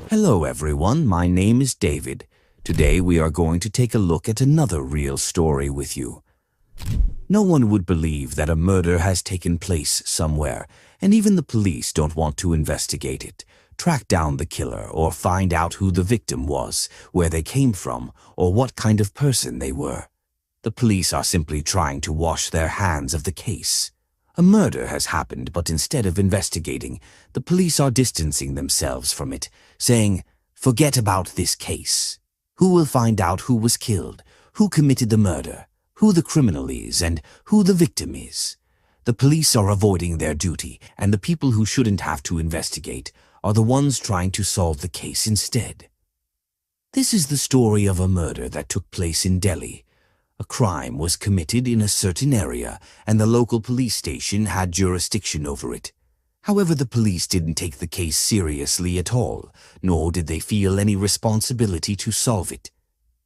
Hello everyone, my name is David. Today we are going to take a look at another real story with you. No one would believe that a murder has taken place somewhere, and even the police don't want to investigate it, track down the killer, or find out who the victim was, where they came from, or what kind of person they were. The police are simply trying to wash their hands of the case. A murder has happened, but instead of investigating, the police are distancing themselves from it, saying, "Forget about this case. Who will find out who was killed, who committed the murder, who the criminal is, and who the victim is?" The police are avoiding their duty, and the people who shouldn't have to investigate are the ones trying to solve the case instead. This is the story of a murder that took place in Delhi. A crime was committed in a certain area, and the local police station had jurisdiction over it. However, the police didn't take the case seriously at all, nor did they feel any responsibility to solve it.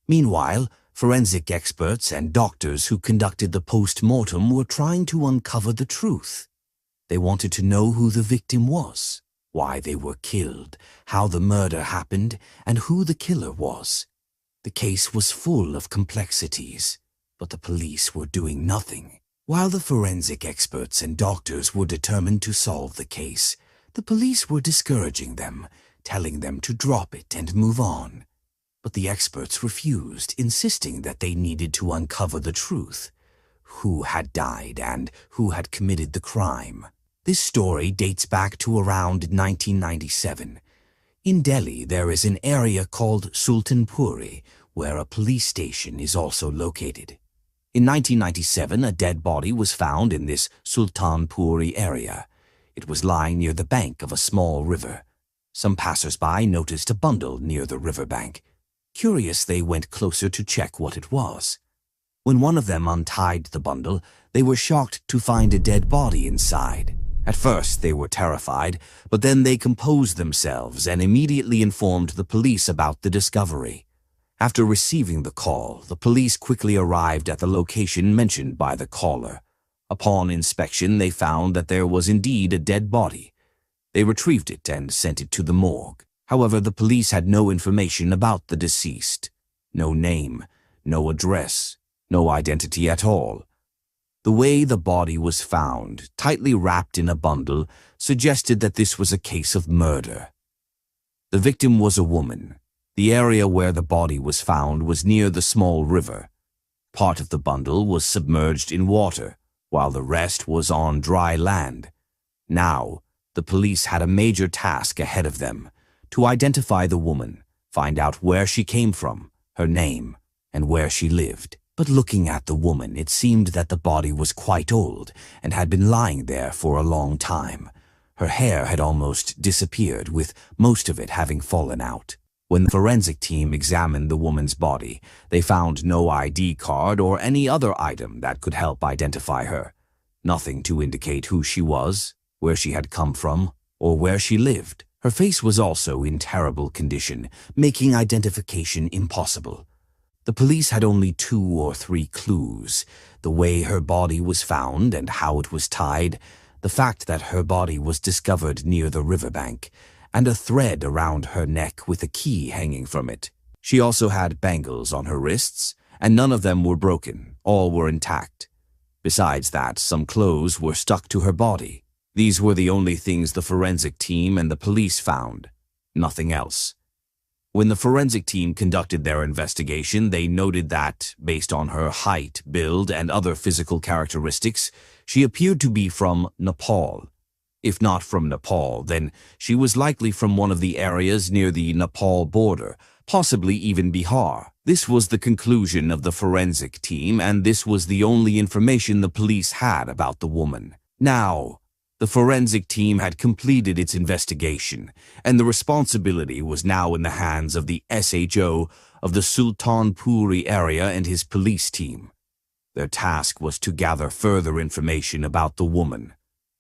Meanwhile, forensic experts and doctors who conducted the post-mortem were trying to uncover the truth. They wanted to know who the victim was, why they were killed, how the murder happened, and who the killer was. The case was full of complexities, but the police were doing nothing. While the forensic experts and doctors were determined to solve the case, the police were discouraging them, telling them to drop it and move on. But the experts refused, insisting that they needed to uncover the truth, who had died and who had committed the crime. This story dates back to around 1997. In Delhi, there is an area called Sultanpuri, where a police station is also located. In 1997, a dead body was found in this Sultanpuri area. It was lying near the bank of a small river. Some passers-by noticed a bundle near the riverbank. Curious, they went closer to check what it was. When one of them untied the bundle, they were shocked to find a dead body inside. At first, they were terrified, but then they composed themselves and immediately informed the police about the discovery. After receiving the call, the police quickly arrived at the location mentioned by the caller. Upon inspection, they found that there was indeed a dead body. They retrieved it and sent it to the morgue. However, the police had no information about the deceased. No name, no address, no identity at all. The way the body was found, tightly wrapped in a bundle, suggested that this was a case of murder. The victim was a woman. The area where the body was found was near the small river. Part of the bundle was submerged in water, while the rest was on dry land. Now, the police had a major task ahead of them: to identify the woman, find out where she came from, her name, and where she lived. But looking at the woman, it seemed that the body was quite old and had been lying there for a long time. Her hair had almost disappeared, with most of it having fallen out. When the forensic team examined the woman's body, they found no ID card or any other item that could help identify her. Nothing to indicate who she was, where she had come from, or where she lived. Her face was also in terrible condition, making identification impossible. The police had only 2 or 3 clues: the way her body was found and how it was tied, the fact that her body was discovered near the riverbank, and a thread around her neck with a key hanging from it. She also had bangles on her wrists, and none of them were broken, all were intact. Besides that, some clothes were stuck to her body. These were the only things the forensic team and the police found. Nothing else. When the forensic team conducted their investigation, they noted that, based on her height, build, and other physical characteristics, she appeared to be from Nepal. If not from Nepal, then she was likely from one of the areas near the Nepal border, possibly even Bihar. This was the conclusion of the forensic team, and this was the only information the police had about the woman. Now, the forensic team had completed its investigation, and the responsibility was now in the hands of the SHO of the Sultanpuri area and his police team. Their task was to gather further information about the woman: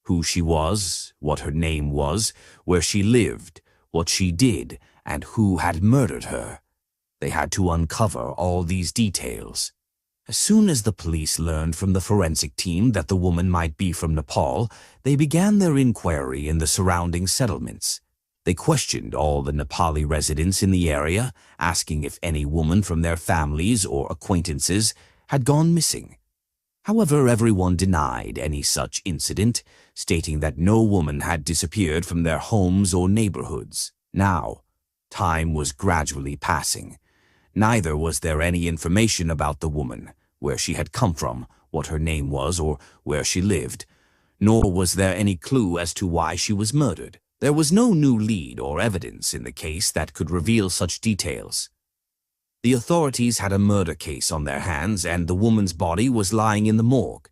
who she was, what her name was, where she lived, what she did, and who had murdered her. They had to uncover all these details. As soon as the police learned from the forensic team that the woman might be from Nepal, they began their inquiry in the surrounding settlements. They questioned all the Nepali residents in the area, asking if any woman from their families or acquaintances had gone missing. However, everyone denied any such incident, stating that no woman had disappeared from their homes or neighborhoods. Now, time was gradually passing. Neither was there any information about the woman, where she had come from, what her name was, or where she lived. Nor was there any clue as to why she was murdered. There was no new lead or evidence in the case that could reveal such details. The authorities had a murder case on their hands, and the woman's body was lying in the morgue.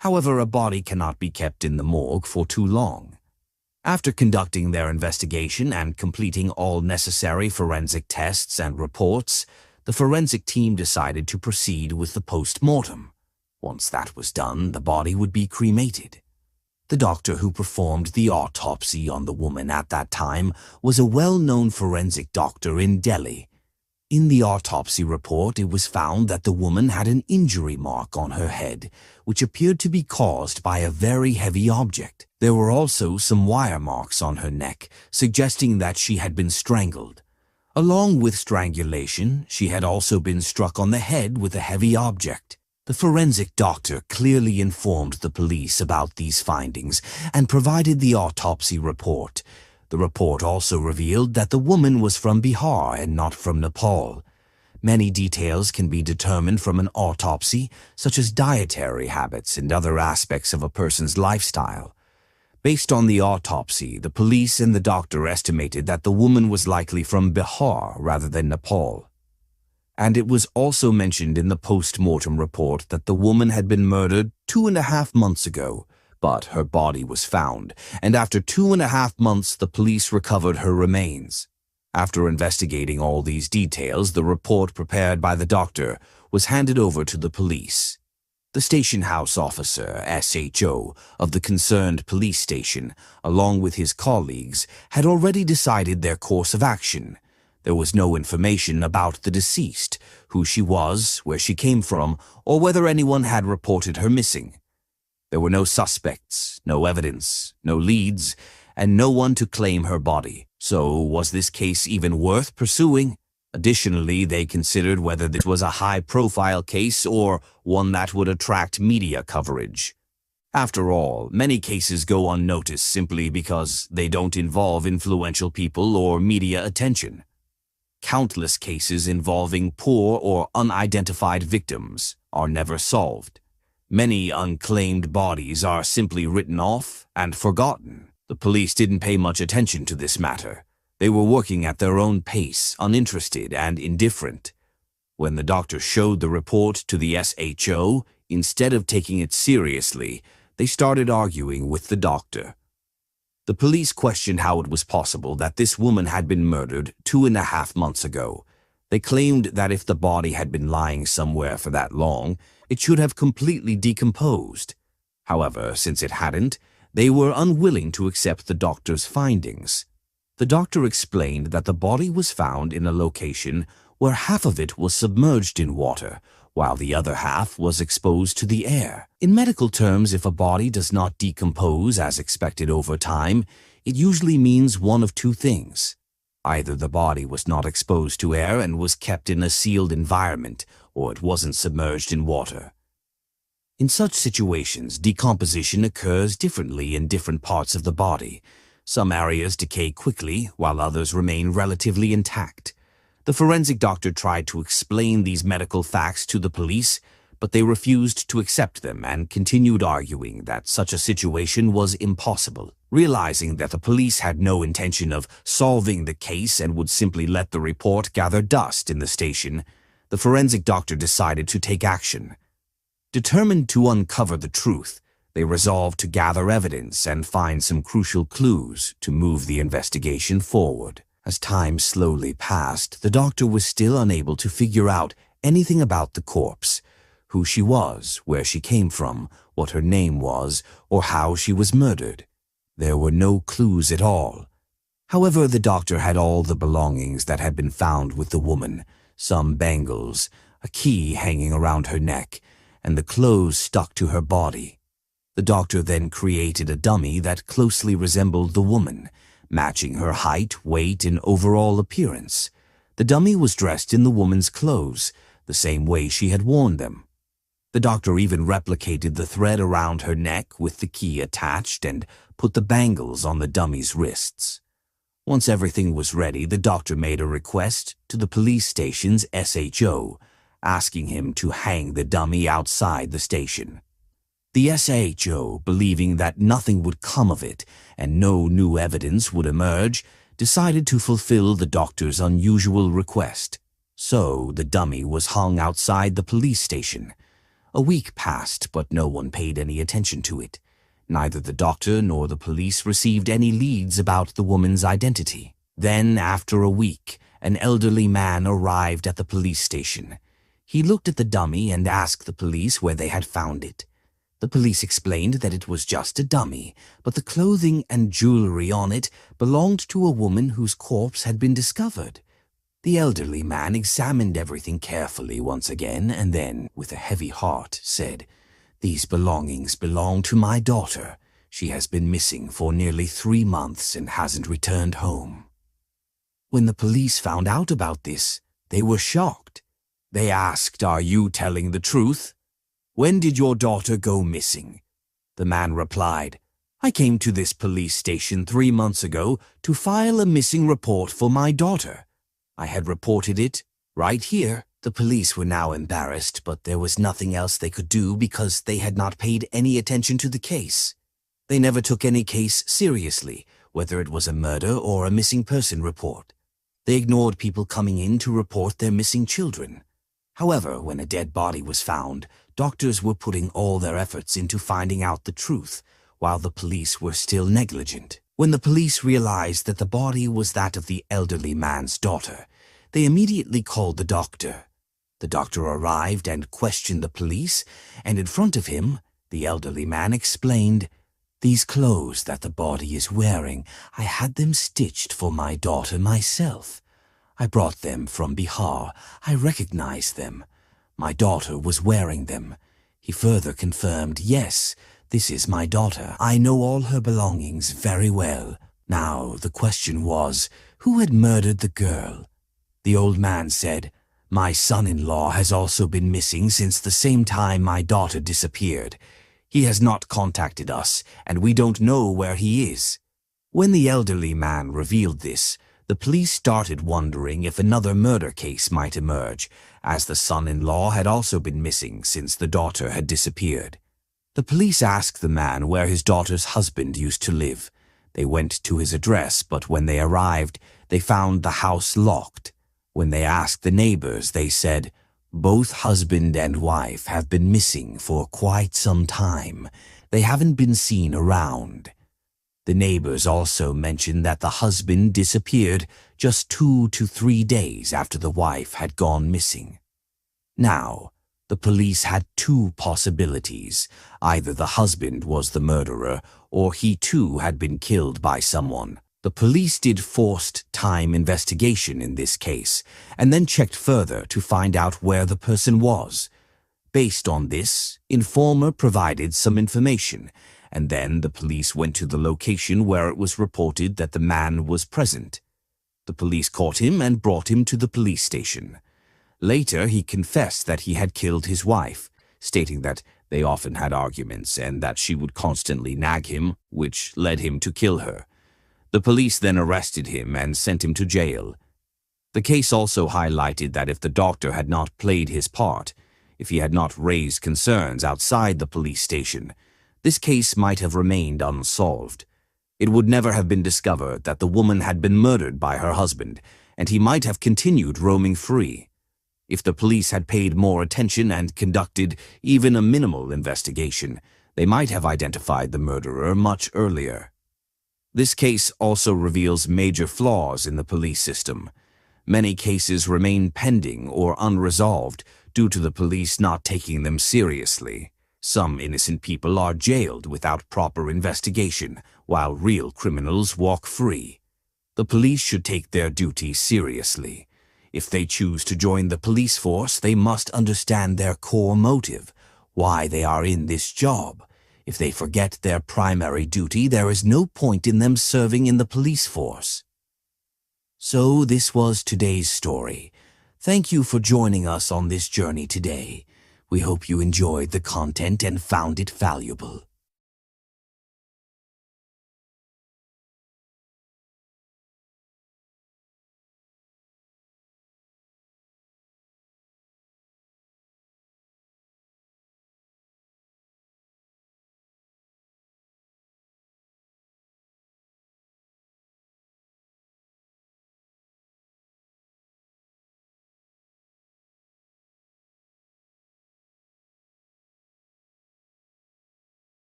However, a body cannot be kept in the morgue for too long. After conducting their investigation and completing all necessary forensic tests and reports, the forensic team decided to proceed with the post-mortem. Once that was done, the body would be cremated. The doctor who performed the autopsy on the woman at that time was a well-known forensic doctor in Delhi. In the autopsy report, it was found that the woman had an injury mark on her head, which appeared to be caused by a very heavy object. There were also some wire marks on her neck, suggesting that she had been strangled. Along with strangulation, she had also been struck on the head with a heavy object. The forensic doctor clearly informed the police about these findings and provided the autopsy report. The report also revealed that the woman was from Bihar and not from Nepal. Many details can be determined from an autopsy, such as dietary habits and other aspects of a person's lifestyle. Based on the autopsy, the police and the doctor estimated that the woman was likely from Bihar rather than Nepal. And it was also mentioned in the post-mortem report that the woman had been murdered 2.5 months ago. But her body was found, and after 2.5 months the police recovered her remains. After investigating all these details, the report prepared by the doctor was handed over to the police. The station house officer, SHO, of the concerned police station, along with his colleagues, had already decided their course of action. There was no information about the deceased, who she was, where she came from, or whether anyone had reported her missing. There were no suspects, no evidence, no leads, and no one to claim her body. So was this case even worth pursuing? Additionally, they considered whether this was a high-profile case or one that would attract media coverage. After all, many cases go unnoticed simply because they don't involve influential people or media attention. Countless cases involving poor or unidentified victims are never solved. Many unclaimed bodies are simply written off and forgotten. The police didn't pay much attention to this matter. They were working at their own pace, uninterested and indifferent. When the doctor showed the report to the SHO, instead of taking it seriously, they started arguing with the doctor. The police questioned how it was possible that this woman had been murdered 2.5 months ago. They claimed that if the body had been lying somewhere for that long, it should have completely decomposed. However, since it hadn't, they were unwilling to accept the doctor's findings. The doctor explained that the body was found in a location where half of it was submerged in water, while the other half was exposed to the air. In medical terms, if a body does not decompose as expected over time, it usually means one of two things. Either the body was not exposed to air and was kept in a sealed environment, or it wasn't submerged in water. In such situations, decomposition occurs differently in different parts of the body. Some areas decay quickly, while others remain relatively intact. The forensic doctor tried to explain these medical facts to the police, but they refused to accept them and continued arguing that such a situation was impossible. Realizing that the police had no intention of solving the case and would simply let the report gather dust in the station, the forensic doctor decided to take action. Determined to uncover the truth, they resolved to gather evidence and find some crucial clues to move the investigation forward. As time slowly passed, the doctor was still unable to figure out anything about the corpse, who she was, where she came from, what her name was, or how she was murdered. There were no clues at all. However, the doctor had all the belongings that had been found with the woman, some bangles, a key hanging around her neck, and the clothes stuck to her body. The doctor then created a dummy that closely resembled the woman, matching her height, weight, and overall appearance. The dummy was dressed in the woman's clothes, the same way she had worn them. The doctor even replicated the thread around her neck with the key attached and put the bangles on the dummy's wrists. Once everything was ready, the doctor made a request to the police station's SHO, asking him to hang the dummy outside the station. The SHO, believing that nothing would come of it and no new evidence would emerge, decided to fulfill the doctor's unusual request. So the dummy was hung outside the police station. A week passed, but no one paid any attention to it. Neither the doctor nor the police received any leads about the woman's identity. Then, after a week, an elderly man arrived at the police station. He looked at the dummy and asked the police where they had found it. The police explained that it was just a dummy, but the clothing and jewelry on it belonged to a woman whose corpse had been discovered. The elderly man examined everything carefully once again and then, with a heavy heart, said, "These belongings belong to my daughter. She has been missing for nearly 3 months and hasn't returned home." When the police found out about this, they were shocked. They asked, "Are you telling the truth? When did your daughter go missing?" The man replied, "I came to this police station 3 months ago to file a missing report for my daughter. I had reported it right here." The police were now embarrassed, but there was nothing else they could do because they had not paid any attention to the case. They never took any case seriously, whether it was a murder or a missing person report. They ignored people coming in to report their missing children. However, when a dead body was found, doctors were putting all their efforts into finding out the truth, while the police were still negligent. When the police realized that the body was that of the elderly man's daughter, they immediately called the doctor. The doctor arrived and questioned the police, and in front of him, the elderly man explained, "These clothes that the body is wearing, I had them stitched for my daughter myself. I brought them from Bihar. I recognized them. My daughter was wearing them." He further confirmed, "Yes, this is my daughter. I know all her belongings very well." Now, the question was, who had murdered the girl? The old man said, "My son-in-law has also been missing since the same time my daughter disappeared. He has not contacted us, and we don't know where he is." When the elderly man revealed this, the police started wondering if another murder case might emerge, as the son-in-law had also been missing since the daughter had disappeared. The police asked the man where his daughter's husband used to live. They went to his address, but when they arrived, they found the house locked. When they asked the neighbors, they said, "Both husband and wife have been missing for quite some time. They haven't been seen around." The neighbors also mentioned that the husband disappeared just 2 to 3 days after the wife had gone missing. Now, the police had 2 possibilities. Either the husband was the murderer, or he too had been killed by someone. The police did forced time investigation in this case, and then checked further to find out where the person was. Based on this, informer provided some information, and then the police went to the location where it was reported that the man was present. The police caught him and brought him to the police station. Later, he confessed that he had killed his wife, stating that they often had arguments and that she would constantly nag him, which led him to kill her. The police then arrested him and sent him to jail. The case also highlighted that if the doctor had not played his part, if he had not raised concerns outside the police station, this case might have remained unsolved. It would never have been discovered that the woman had been murdered by her husband, and he might have continued roaming free. If the police had paid more attention and conducted even a minimal investigation, they might have identified the murderer much earlier. This case also reveals major flaws in the police system. Many cases remain pending or unresolved due to the police not taking them seriously. Some innocent people are jailed without proper investigation, while real criminals walk free. The police should take their duty seriously. If they choose to join the police force, they must understand their core motive, why they are in this job. If they forget their primary duty, there is no point in them serving in the police force. So this was today's story. Thank you for joining us on this journey today. We hope you enjoyed the content and found it valuable.